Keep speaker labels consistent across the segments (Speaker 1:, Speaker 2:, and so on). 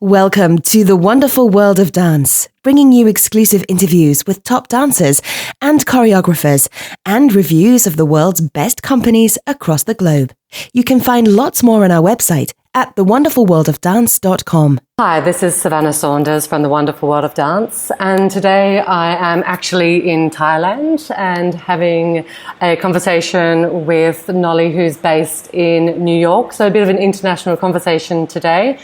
Speaker 1: Welcome to the wonderful world of dance, bringing you exclusive interviews with top dancers and choreographers and reviews of the world's best companies across the globe. You can find lots more on our website at thewonderfulworldofdance.com.
Speaker 2: Hi, this is Savannah Saunders from The Wonderful World of Dance, and today I am actually in Thailand and having a conversation with Nolly, who's based in New York, so a bit of an international conversation today.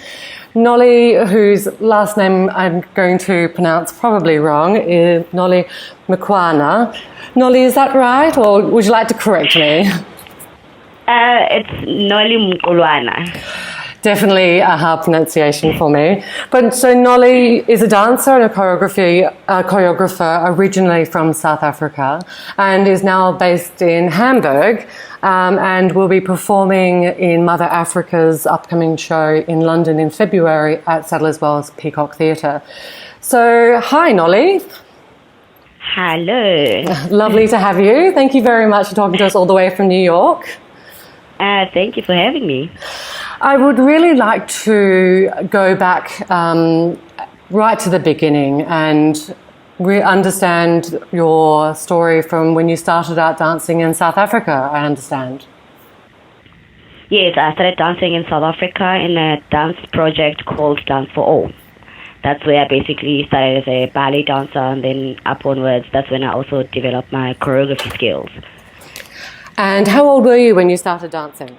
Speaker 2: Nolly, whose last name I'm going to pronounce probably wrong, is Nolly Mqulwana. Nolly, is that right, or would you like to correct me?
Speaker 3: It's Nolly Mqulwana.
Speaker 2: Definitely a hard pronunciation for me. But so Nolly is a dancer and a choreographer originally from South Africa and is now based in Hamburg and will be performing in Mother Africa's upcoming show in London in February at Sadler's Wells Peacock Theatre. So, hi Nolly.
Speaker 3: Hello.
Speaker 2: Lovely to have you. Thank you very much for talking to us all the way from New York.
Speaker 3: Thank you for having me.
Speaker 2: I would really like to go back right to the beginning and understand your story from when you started out dancing in South Africa, I understand.
Speaker 3: Yes, I started dancing in South Africa in a dance project called Dance for All. That's where I basically started as a ballet dancer, and then up onwards, that's when I also developed my choreography skills.
Speaker 2: And how old were you when you started dancing?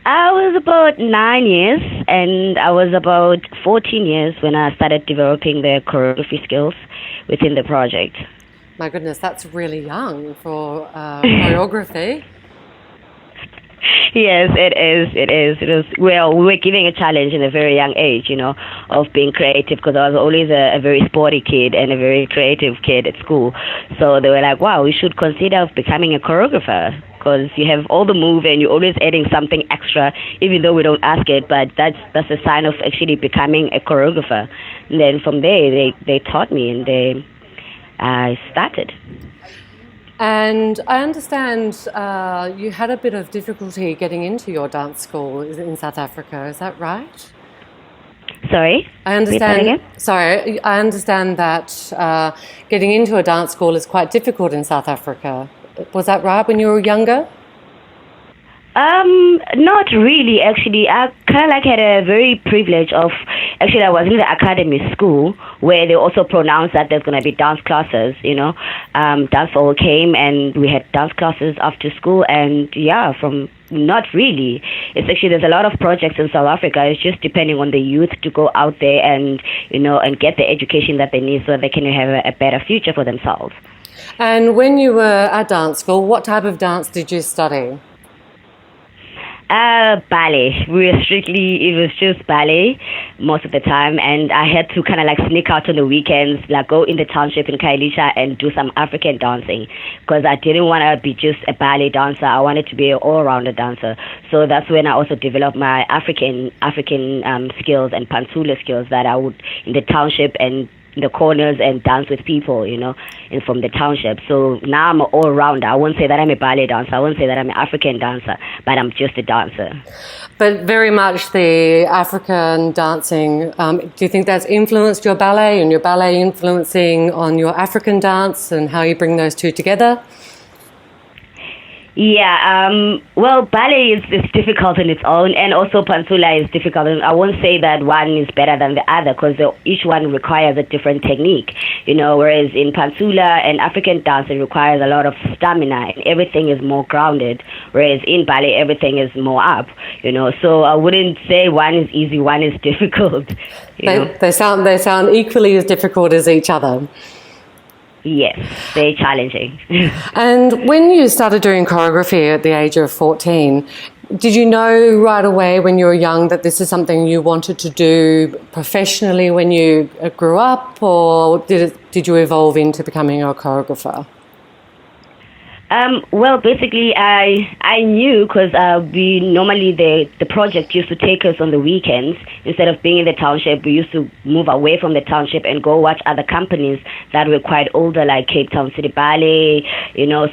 Speaker 3: I was about 9 years, and I was about 14 years when I started developing the choreography skills within the project.
Speaker 2: My goodness, that's really young for choreography.
Speaker 3: Yes, it is. It was, well, we were giving a challenge in a very young age, of being creative, because I was always a very sporty kid and a very creative kid at school. So they were like, wow, we should consider becoming a choreographer, because you have all the move and you're always adding something extra, even though we don't ask it, but that's a sign of actually becoming a choreographer. And then from there, they taught me, and I started.
Speaker 2: And I understand you had a bit of difficulty getting into your dance school in South Africa. Is that right?
Speaker 3: Sorry?
Speaker 2: I understand. Sorry, I understand that getting into a dance school is quite difficult in South Africa. Was that right when you were younger?
Speaker 3: Not really, actually. I kind of had a very privilege of, actually I was in the academy school where they also pronounced that there's going to be dance classes, Dance All came and we had dance classes after school, and from not really. It's actually, there's a lot of projects in South Africa. It's just depending on the youth to go out there and, and get the education that they need so they can have a better future for themselves.
Speaker 2: And when you were at dance school, what type of dance did you study?
Speaker 3: Ballet. It was just ballet most of the time, and I had to kind of sneak out on the weekends, go in the township in Khayelitsha and do some African dancing, because I didn't want to be just a ballet dancer. I wanted to be an all-rounder dancer. So that's when I also developed my African skills and pantula skills that I would in the township and in the corners and dance with people, and from the township. So now I'm an all-rounder. I won't say that I'm a ballet dancer. I won't say that I'm an African dancer, but I'm just a dancer.
Speaker 2: But very much the African dancing, do you think that's influenced your ballet, and your ballet influencing on your African dance and how you bring those two together?
Speaker 3: Yeah, well, ballet is difficult on its own, and also pantula is difficult. And I won't say that one is better than the other, because each one requires a different technique, whereas in pantula and African dance, it requires a lot of stamina, and everything is more grounded, whereas in ballet, everything is more up, So I wouldn't say one is easy, one is difficult.
Speaker 2: They sound equally as difficult as each other.
Speaker 3: Yes, very challenging.
Speaker 2: And when you started doing choreography at the age of 14, did you know right away when you were young that this is something you wanted to do professionally when you grew up, or did you evolve into becoming a choreographer?
Speaker 3: Well, basically, I knew because we normally the project used to take us on the weekends instead of being in the township. We used to move away from the township and go watch other companies that were quite older, like Cape Town City Ballet,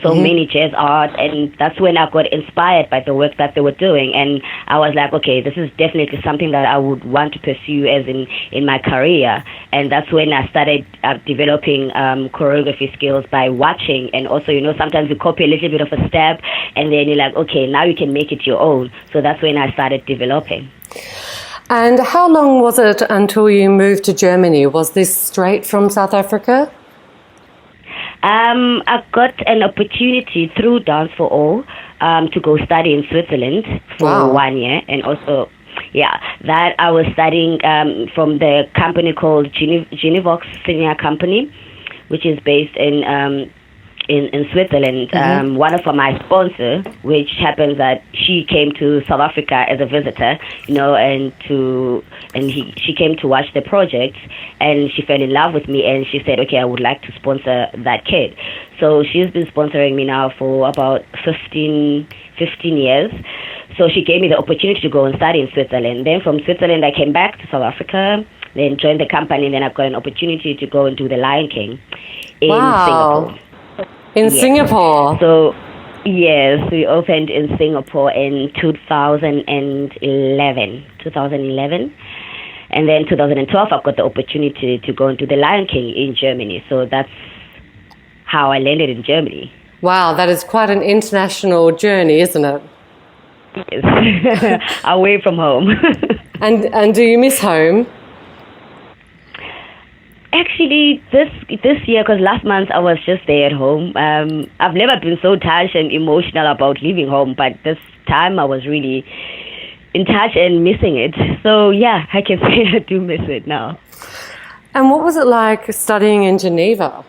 Speaker 3: so many jazz art, and that's when I got inspired by the work that they were doing, and I was like, okay, this is definitely something that I would want to pursue as in my career, and that's when I started developing choreography skills by watching, and also sometimes you copy a little bit of a step and then you're like, okay, now you can make it your own. So that's when I started developing.
Speaker 2: And how long was it until you moved to Germany? Was this straight from South Africa?
Speaker 3: I got an opportunity through Dance for All to go study in Switzerland for 1 year, and also that I was studying from the company called Genevox Senior Company, which is based in Switzerland. One of my sponsors, which happens that she came to South Africa as a visitor, she came to watch the project, and she fell in love with me, and she said, okay, I would like to sponsor that kid. So she's been sponsoring me now for about 15 years. So she gave me the opportunity to go and study in Switzerland. Then from Switzerland, I came back to South Africa, then joined the company, and then I got an opportunity to go and do the Lion King in Singapore.
Speaker 2: In Singapore?
Speaker 3: So, yes, we opened in Singapore in 2011. And then 2012, I got the opportunity to go and do the Lion King in Germany. So that's how I landed in Germany.
Speaker 2: Wow, that is quite an international journey, isn't it?
Speaker 3: Yes. Away from home.
Speaker 2: And do you miss home?
Speaker 3: Actually, this year, because last month I was just there at home. I've never been so touched and emotional about leaving home, but this time I was really in touch and missing it. So yeah, I can say I do miss it now.
Speaker 2: And what was it like studying in Geneva?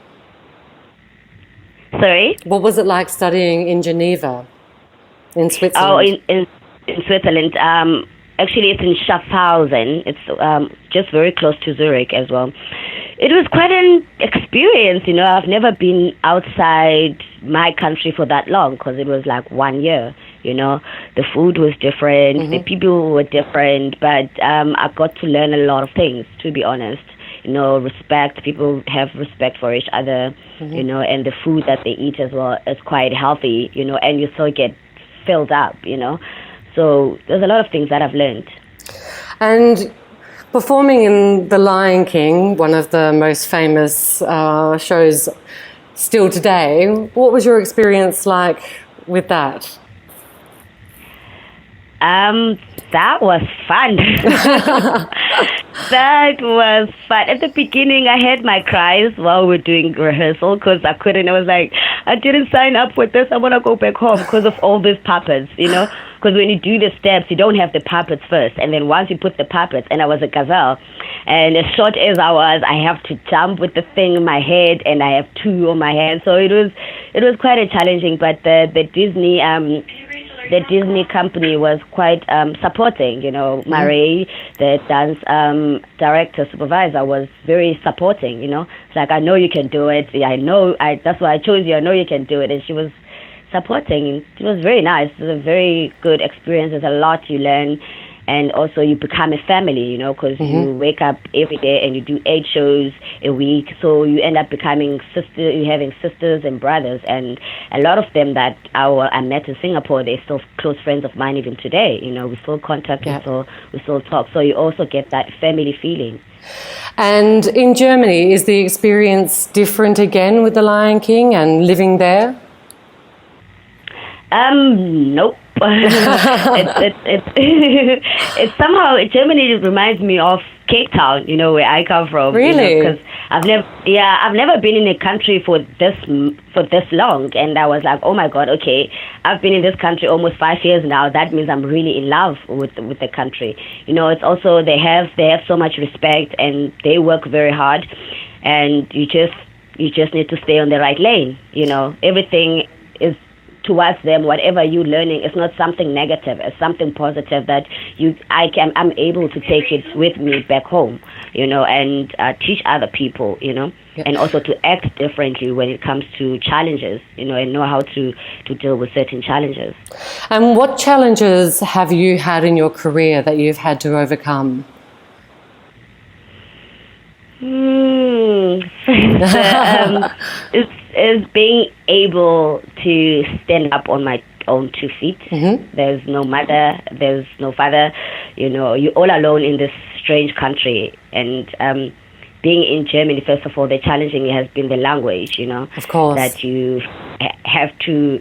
Speaker 3: Sorry?
Speaker 2: What was it like studying in Geneva, in Switzerland?
Speaker 3: Oh, in Switzerland. Actually, it's in Schaffhausen. It's just very close to Zurich as well. It was quite an experience, I've never been outside my country for that long because it was like 1 year, The food was different, the people were different, but I got to learn a lot of things, to be honest. Respect, people have respect for each other, and the food that they eat as well is quite healthy, and you still get filled up, So there's a lot of things that I've learned.
Speaker 2: And performing in The Lion King, one of the most famous shows still today, what was your experience like with that?
Speaker 3: That was fun. That was fun. At the beginning, I had my cries while we were doing rehearsal because I couldn't. I was like, I didn't sign up for this. I want to go back home because of all these puppets, Because when you do the steps, you don't have the puppets first. And then once you put the puppets, and I was a gazelle, and as short as I was, I have to jump with the thing in my head, and I have two on my hand. So it was quite a challenging, but the Disney company was quite supporting, Marie, the dance director, supervisor, was very supporting, It's like, I know you can do it. Yeah, that's why I chose you. I know you can do it. And she was supporting. It was very nice. It was a very good experience. There's a lot you learn. And also you become a family, because you wake up every day and you do 8 shows a week. So you end up becoming you're having sisters and brothers. And a lot of them that I met in Singapore, they're still close friends of mine even today. We still contact, we still talk. So you also get that family feeling.
Speaker 2: And in Germany, is the experience different again with The Lion King and living there?
Speaker 3: Nope. It's somehow Germany reminds me of Cape Town, where I come from.
Speaker 2: Really?
Speaker 3: Because I've never been in a country for this long, and I was like, oh my God, okay, I've been in this country almost 5 years now. That means I'm really in love with the country. It's also they have so much respect, and they work very hard, and you just need to stay on the right lane. Everything is towards them, whatever you're learning, it's not something negative. It's something positive that I'm able to take it with me back home, and teach other people, and also to act differently when it comes to challenges, and know how to deal with certain challenges.
Speaker 2: And what challenges have you had in your career that you've had to overcome?
Speaker 3: It's being able to stand up on my own 2 feet. Mm-hmm. There's no mother, there's no father, you're all alone in this strange country. And being in Germany, first of all, the challenging has been the language,
Speaker 2: Of course.
Speaker 3: That you have to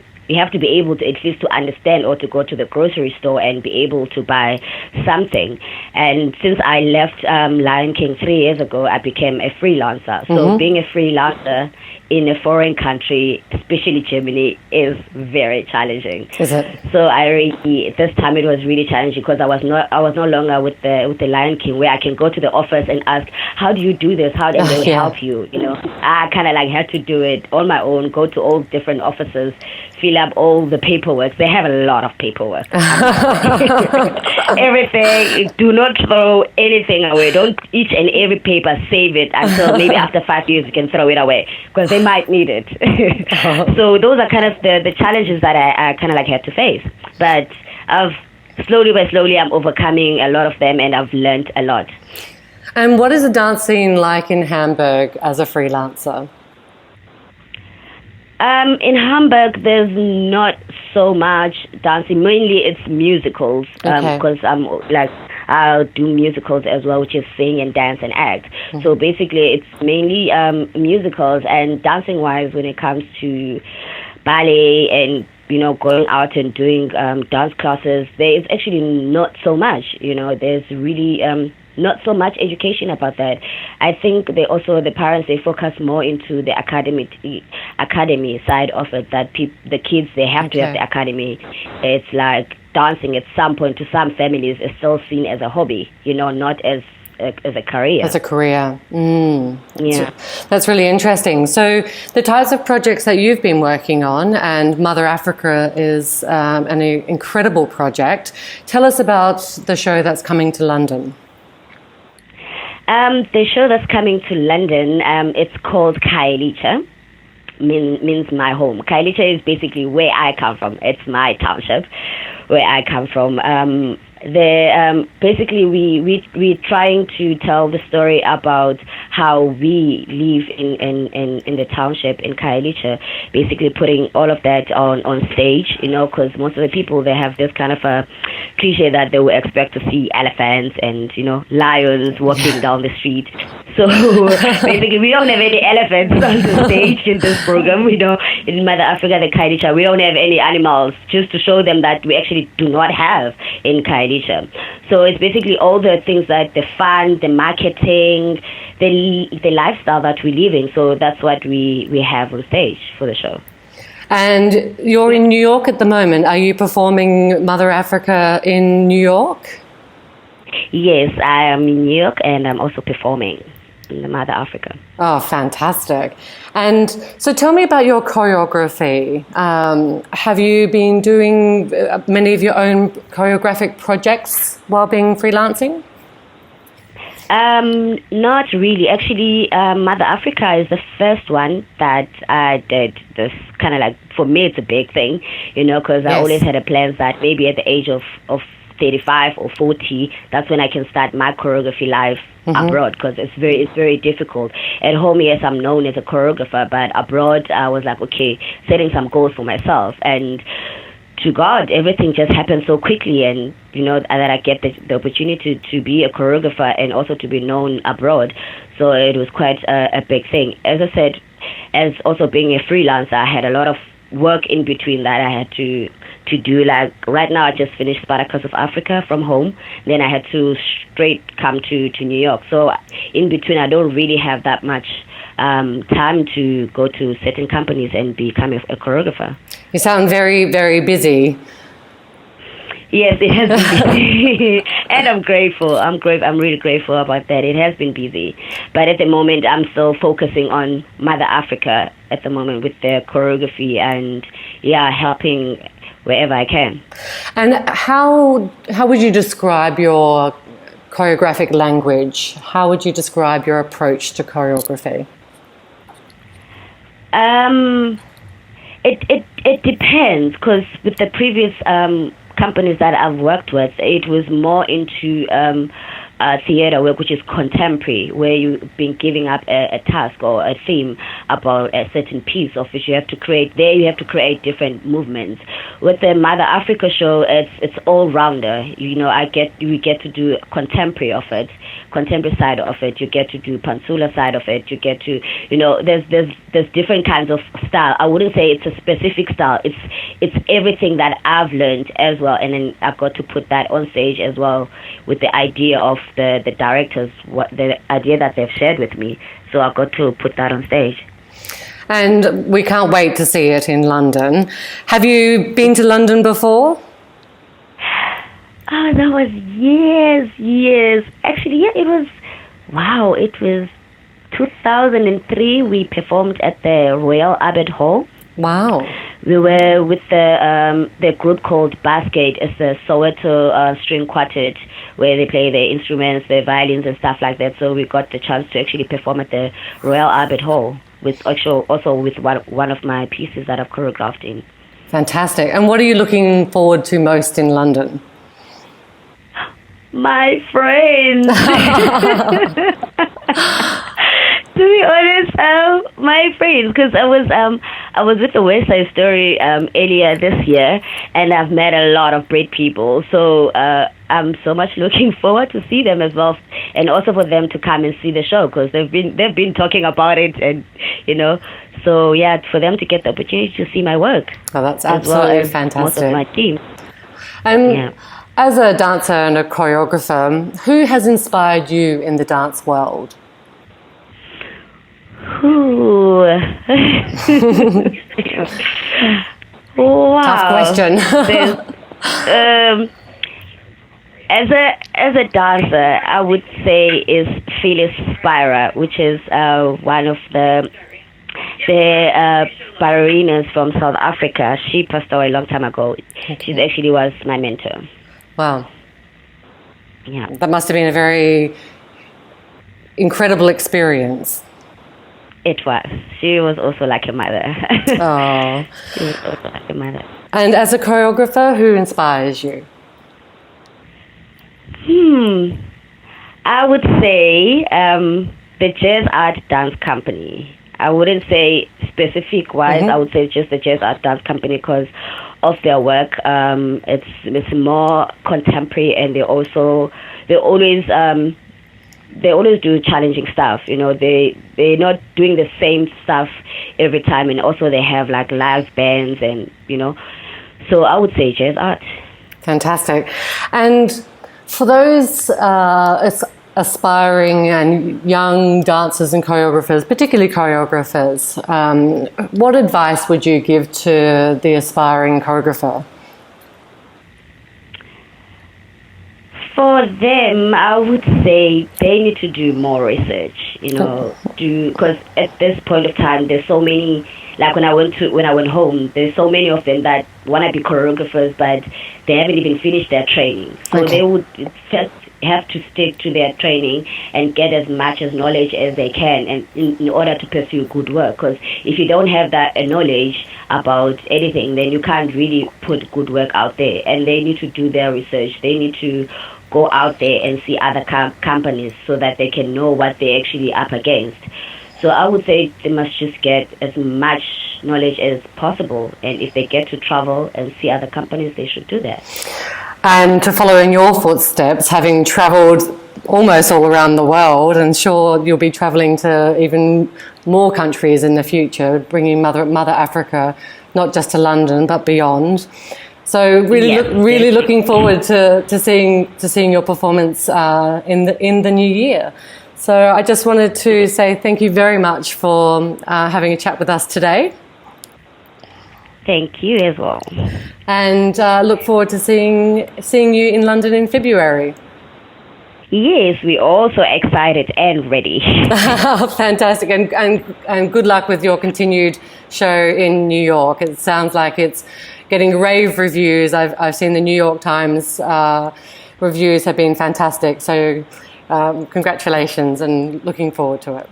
Speaker 3: be able to at least to understand or to go to the grocery store and be able to buy something. And since I left Lion King 3 years ago, I became a freelancer. So being a freelancer in a foreign country, especially Germany, is very challenging.
Speaker 2: Is it?
Speaker 3: So this time it was really challenging because I was no longer with the Lion King, where I can go to the office and ask, how do you do this? How do they help you? I kind of had to do it on my own, go to all different offices, fill up all the paperwork. They have a lot of paperwork. Everything. Do not throw anything away. Don't each and every paper save it until maybe after 5 years you can throw it away because they might need it. So those are kind of the challenges that I kind of had to face. But slowly by slowly I'm overcoming a lot of them, and I've learned a lot.
Speaker 2: And what is the dance scene like in Hamburg as a freelancer?
Speaker 3: In Hamburg, there's not so much dancing. Mainly it's musicals, because I'll do musicals as well, which is sing and dance and act. Mm-hmm. So basically it's mainly musicals, and dancing-wise, when it comes to ballet and going out and doing dance classes, there is actually not so much. There's really not so much education about that. I think the parents, they focus more into the academy side of it, that the kids, they have to have the academy. It's like dancing at some point to some families is still seen as a hobby, not as a career.
Speaker 2: As a career.
Speaker 3: Yeah.
Speaker 2: That's really interesting. So the types of projects that you've been working on, and Mother Africa is an incredible project. Tell us about the show that's coming to London.
Speaker 3: The show that's coming to London, it's called Khayelitsha, means my home. Khayelitsha is basically where I come from. It's my township, where I come from. Basically we're trying to tell the story about how we live in the township in Khayelitsha, basically putting all of that on stage, because most of the people, they have this kind of a cliche that they will expect to see elephants and lions walking down the street. So basically we don't have any elephants on the stage in this program. In Mother Africa, the Khayelitsha, we don't have any animals, just to show them that we actually do not have in Khayelitsha. So it's basically all the things like the fun, the marketing, the lifestyle that we're living. So that's what we have on stage for the show.
Speaker 2: And you're in New York at the moment. Are you performing Mother Africa in New York?
Speaker 3: Yes, I am in New York, and I'm also performing in Mother Africa.
Speaker 2: Oh, fantastic. And so tell me about your choreography. Have you been doing many of your own choreographic projects while being freelancing?
Speaker 3: Not really. Actually, Mother Africa is the first one that I did. This kind of for me, it's a big thing, because I always had a plan that maybe at the age of 35 or 40, that's when I can start my choreography life abroad, because it's very difficult. At home, yes, I'm known as a choreographer, but abroad, I was like, okay, setting some goals for myself. And to God, everything just happened so quickly, and that I get the opportunity to be a choreographer and also to be known abroad. So it was quite a big thing. As I said, as also being a freelancer, I had a lot of work in between that I had to do. Like right now, I just finished Spartacus of Africa from home. Then I had to straight come to New York. So in between, I don't really have that much time to go to certain companies and become a choreographer.
Speaker 2: You sound very, very busy.
Speaker 3: Yes, it has been busy. And I'm grateful. I'm really grateful about that. It has been busy. But at the moment, I'm still focusing on Mother Africa at the moment with the choreography and, helping wherever I can.
Speaker 2: And how would you describe your choreographic language? How would you describe your approach to choreography?
Speaker 3: It depends, because with the previous companies that I've worked with, it was more into theater work, which is contemporary, where you've been giving up a task or a theme about a certain piece of which you have to create. There you have to create different movements. With the Mother Africa show, it's all rounder. We get to do contemporary side of it. You get to do Pantsula side of it. You get to, there's different kinds of style. I wouldn't say it's a specific style. It's everything that I've learned as well, and then I've got to put that on stage as well with the idea of the directors, what the idea that they've shared with me. So I've got to put that on stage.
Speaker 2: And we can't wait to see it in London. Have you been to London before?
Speaker 3: Oh, that was years. Actually, it was 2003. We performed at the Royal Albert Hall.
Speaker 2: Wow.
Speaker 3: We were with the group called Basket. It's a Soweto string quartet where they play the instruments, the violins and stuff like that. So we got the chance to actually perform at the Royal Albert Hall with also with one of my pieces that I've choreographed in.
Speaker 2: Fantastic. And what are you looking forward to most in London?
Speaker 3: My friends. To be honest, my friends, because I was with the West Side Story earlier this year, and I've met a lot of great people. So I'm so much looking forward to see them as well, and also for them to come and see the show, because they've been talking about it, and so for them to get the opportunity to see my work.
Speaker 2: Oh, that's absolutely
Speaker 3: as
Speaker 2: fantastic.
Speaker 3: Most of my team.
Speaker 2: As a dancer and a choreographer, who has inspired you in the dance world?
Speaker 3: Ooh. Wow.
Speaker 2: Tough question.
Speaker 3: As a dancer, I would say is Phyllis Spira, which is one of the ballerinas from South Africa. She passed away a long time ago. Okay. She actually was my mentor.
Speaker 2: Wow.
Speaker 3: Yeah.
Speaker 2: That must have been a very incredible experience.
Speaker 3: It was. She was also like a mother.
Speaker 2: Oh.
Speaker 3: She was also like a mother.
Speaker 2: And as a choreographer, who inspires you?
Speaker 3: I would say the Jazz Art Dance Company. I wouldn't say specific-wise. I would say just the Jazz Art Dance Company because of their work. It's more contemporary, and they always do challenging stuff. They're not doing the same stuff every time, and also they have like live bands, and so I would say jazz art.
Speaker 2: Fantastic. And for those aspiring and young dancers and choreographers, particularly choreographers, what advice would you give to the aspiring choreographer?
Speaker 3: For them, I would say they need to do more research, because at this point of time, there's so many, like when I went home, there's so many of them that want to be choreographers, but they haven't even finished their training. So they would just have to stick to their training and get as much as knowledge as they can, and in order to pursue good work. Because if you don't have that knowledge about anything, then you can't really put good work out there. And they need to do their research. They need to go out there and see other companies so that they can know what they're actually up against. So I would say they must just get as much knowledge as possible. And if they get to travel and see other companies, they should do that.
Speaker 2: And to follow in your footsteps, having travelled almost all around the world, and sure you'll be travelling to even more countries in the future, bringing Mother Africa, not just to London, but beyond. So really looking forward to seeing your performance in the new year. So I just wanted to say thank you very much for having a chat with us today.
Speaker 3: Thank you as well.
Speaker 2: And look forward to seeing you in London in February.
Speaker 3: Yes, we're also excited and ready.
Speaker 2: Fantastic, and good luck with your continued show in New York. It sounds like it's getting rave reviews. I've seen the New York Times reviews have been fantastic. So congratulations, and looking forward to it.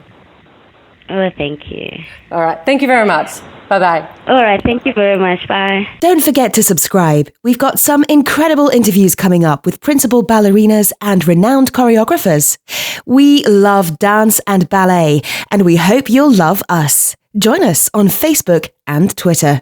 Speaker 3: Oh, thank you.
Speaker 2: All right, thank you very much. Bye-bye.
Speaker 3: All right, thank you very much. Bye.
Speaker 1: Don't forget to subscribe. We've got some incredible interviews coming up with principal ballerinas and renowned choreographers. We love dance and ballet, and we hope you'll love us. Join us on Facebook and Twitter.